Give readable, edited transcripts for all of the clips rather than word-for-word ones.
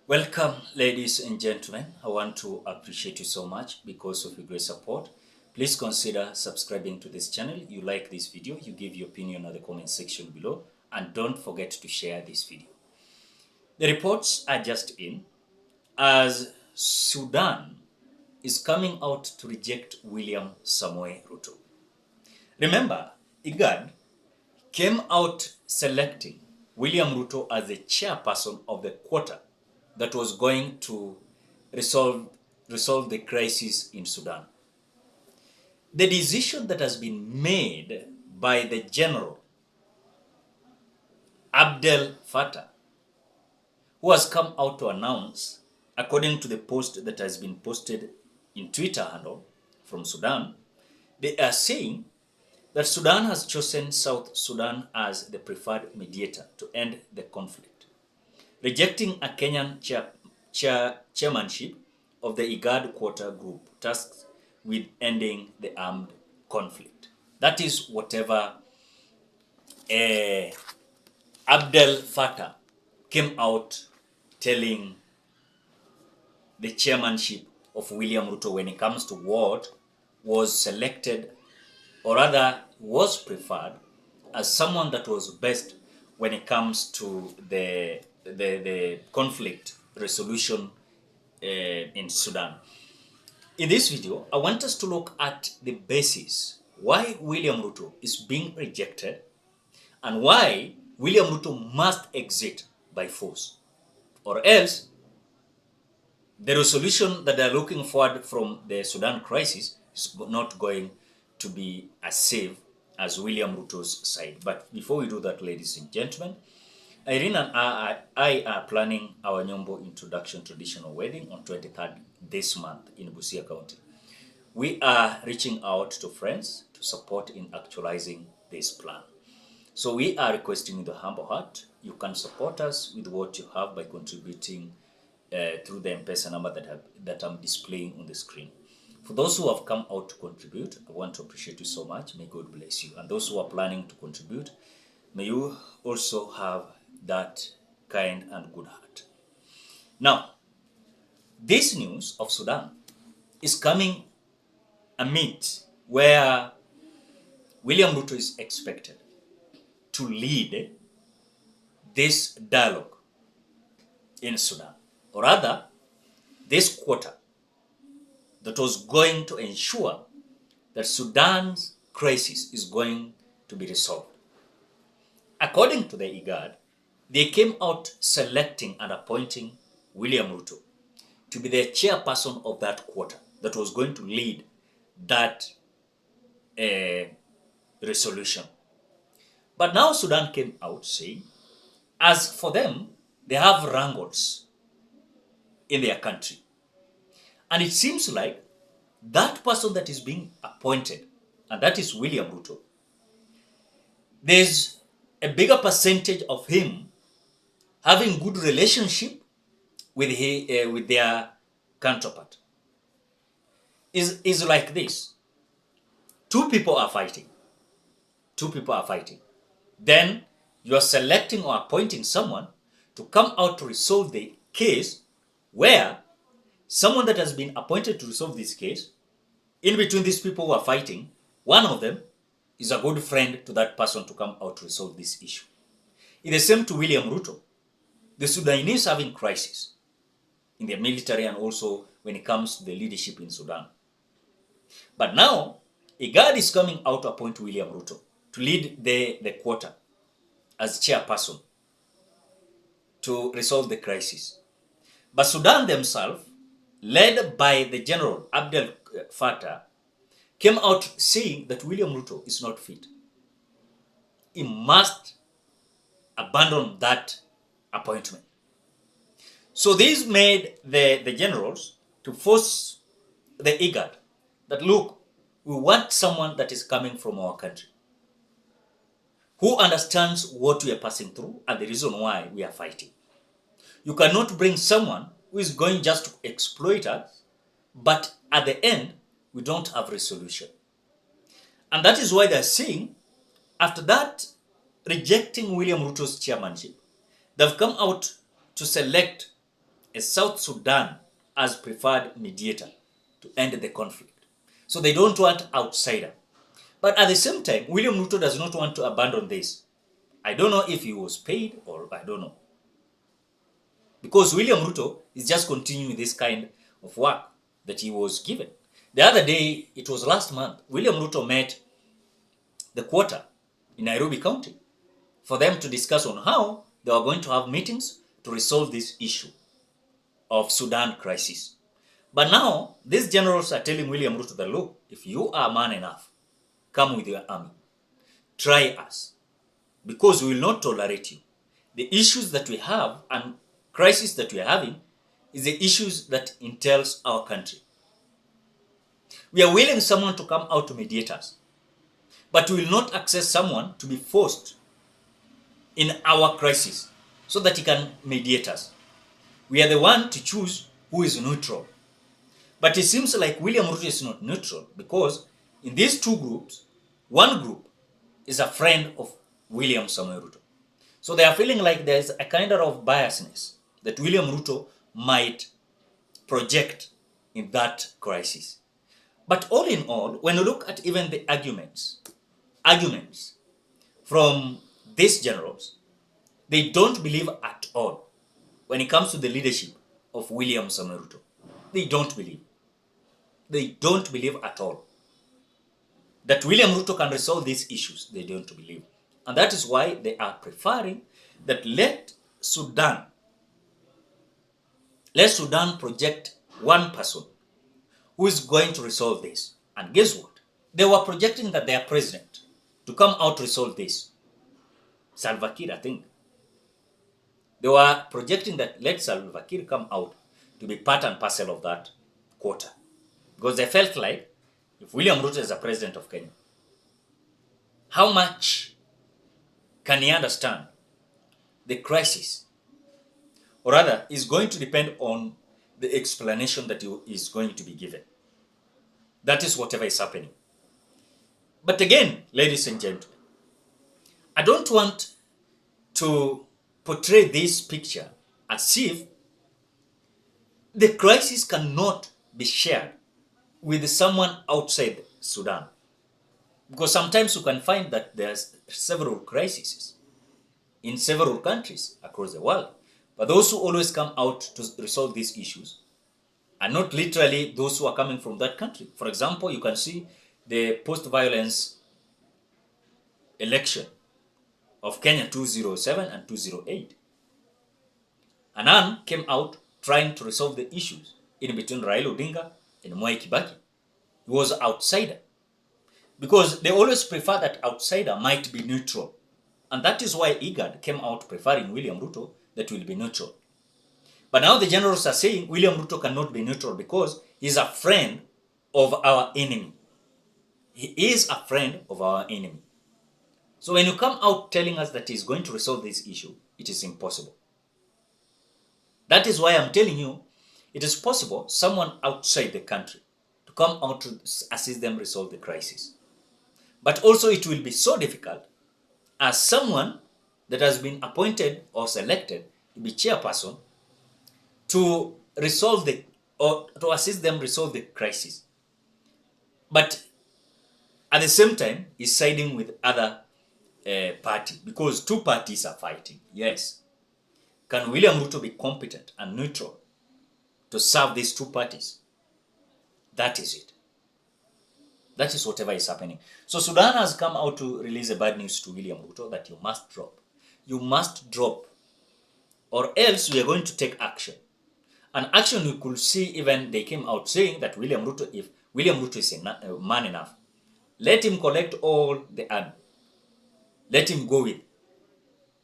Welcome, ladies and gentlemen. I want to appreciate you so much because of your great support. Please consider subscribing to this channel. You like this video, you give your opinion in the comment section below, and don't forget to share this video. The reports are just in as Sudan is coming out to reject William Samoei Ruto. Remember, IGAD came out selecting William Ruto as the chairperson of the quarter that was going to resolve the crisis in Sudan. The decision that has been made by the General Abdel Fattah, who has come out to announce, according to the post that has been posted in Twitter handle from Sudan, they are saying that Sudan has chosen South Sudan as the preferred mediator to end the conflict, rejecting a Kenyan chairmanship of the IGAD quarter group tasked with ending the armed conflict. That is whatever Abdel Fattah came out telling the chairmanship of William Ruto when it comes to what was selected, or rather was preferred as someone that was best when it comes to the conflict resolution in Sudan. In this video, I want us to look at the basis why William Ruto is being rejected and why William Ruto must exit by force, or else the resolution that they're looking forward from the Sudan crisis is not going to be as safe as William Ruto's side. But before we do that, ladies and gentlemen, Irene and I are planning our Nyombo introduction traditional wedding on 23rd this month in Busia County. We are reaching out to friends to support in actualizing this plan. So we are requesting with a humble heart, you can support us with what you have by contributing through the Mpesa number that I'm displaying on the screen. For those who have come out to contribute, I want to appreciate you so much. May God bless you. And those who are planning to contribute, may you also have that kind and good heart. Now, this news of Sudan is coming amid where William Ruto is expected to lead this dialogue in Sudan, or rather, this quarter that was going to ensure that Sudan's crisis is going to be resolved. According to the IGAD, they came out selecting and appointing William Ruto to be the chairperson of that quarter that was going to lead that resolution. But now Sudan came out saying, as for them, they have wrangles in their country. And it seems like that person that is being appointed, and that is William Ruto, there's a bigger percentage of him having good relationship with their counterpart. Is like this. Two people are fighting. Then you are selecting or appointing someone to come out to resolve the case, where someone that has been appointed to resolve this case, in between these people who are fighting, one of them is a good friend to that person to come out to resolve this issue. It's the same to William Ruto. The Sudanese having crisis in their military and also when it comes to the leadership in Sudan. But now, IGAD is coming out to appoint William Ruto to lead the quarter as chairperson to resolve the crisis. But Sudan themselves, led by the General Abdel Fattah, came out saying that William Ruto is not fit. He must abandon that appointment. So this made the generals to force the IGAD that, look, we want someone that is coming from our country, who understands what we are passing through and the reason why we are fighting. You cannot bring someone who is going just to exploit us, but at the end, we don't have resolution. And that is why they're saying, after that, rejecting William Ruto's chairmanship, they've come out to select as South Sudan as preferred mediator to end the conflict. So they don't want outsider. But at the same time, William Ruto does not want to abandon this. I don't know if he was paid or I don't know. Because William Ruto is just continuing this kind of work that he was given. The other day, it was last month, William Ruto met the Quarter in Nairobi County for them to discuss on how they are going to have meetings to resolve this issue of Sudan crisis. But now, these generals are telling William Ruto that, look, if you are man enough, come with your army. Try us, because we will not tolerate you. The issues that we have and crisis that we are having is the issues that entails our country. We are willing someone to come out to mediate us, but we will not accept someone to be forced in our crisis so that he can mediate us. We are the one to choose who is neutral. But it seems like William Ruto is not neutral, because in these two groups, one group is a friend of William Samoei Ruto. So they are feeling like there's a kind of biasness that William Ruto might project in that crisis. But all in all, when you look at even the arguments from these generals, they don't believe at all when it comes to the leadership of William Samoei Ruto. They don't believe. They don't believe at all that William Ruto can resolve these issues. They don't believe. And that is why they are preferring that let Sudan project one person who is going to resolve this. And guess what? They were projecting that their president to come out to resolve this. Salva Kiir, I think. They were projecting that let Salva Kiir come out to be part and parcel of that quota. Because they felt like if William Ruto is the president of Kenya, how much can he understand the crisis? Or rather, is going to depend on the explanation that is going to be given. That is whatever is happening. But again, ladies and gentlemen, I don't want to portray this picture as if the crisis cannot be shared with someone outside Sudan. Because sometimes you can find that there's several crises in several countries across the world. But those who always come out to resolve these issues are not literally those who are coming from that country. For example, you can see the post-violence election of Kenya 2007 and 2008. Annan came out trying to resolve the issues in between Raila Odinga and Mwai Kibaki. He was an outsider, because they always prefer that outsider might be neutral. And that is why IGAD came out preferring William Ruto that will be neutral. But now the generals are saying William Ruto cannot be neutral because he's a friend of our enemy. He is a friend of our enemy. So when you come out telling us that he's going to resolve this issue, it is impossible. That is why I'm telling you, it is possible someone outside the country to come out to assist them resolve the crisis. But also it will be so difficult as someone that has been appointed or selected to be chairperson to resolve or to assist them resolve the crisis. But at the same time, he's siding with other party, because two parties are fighting. Yes. Can William Ruto be competent and neutral to serve these two parties? That is it. That is whatever is happening. So Sudan has come out to release a bad news to William Ruto that you must drop. You must drop, or else we are going to take action. And action we could see, even they came out saying that William Ruto, if William Ruto is a man enough, let him collect all the army. Let him go with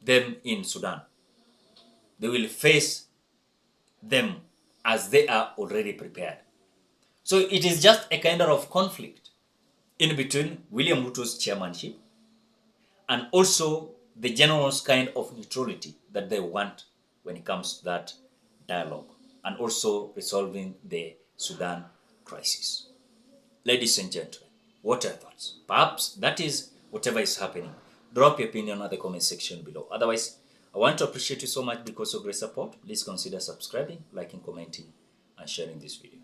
them in Sudan. They will face them as they are already prepared. So it is just a kind of conflict in between William Ruto's chairmanship and also the general's kind of neutrality that they want when it comes to that dialogue and also resolving the Sudan crisis. Ladies and gentlemen, what are your thoughts? Perhaps that is whatever is happening. Drop your opinion at the comment section below. Otherwise, I want to appreciate you so much because of great support. Please consider subscribing, liking, commenting, and sharing this video.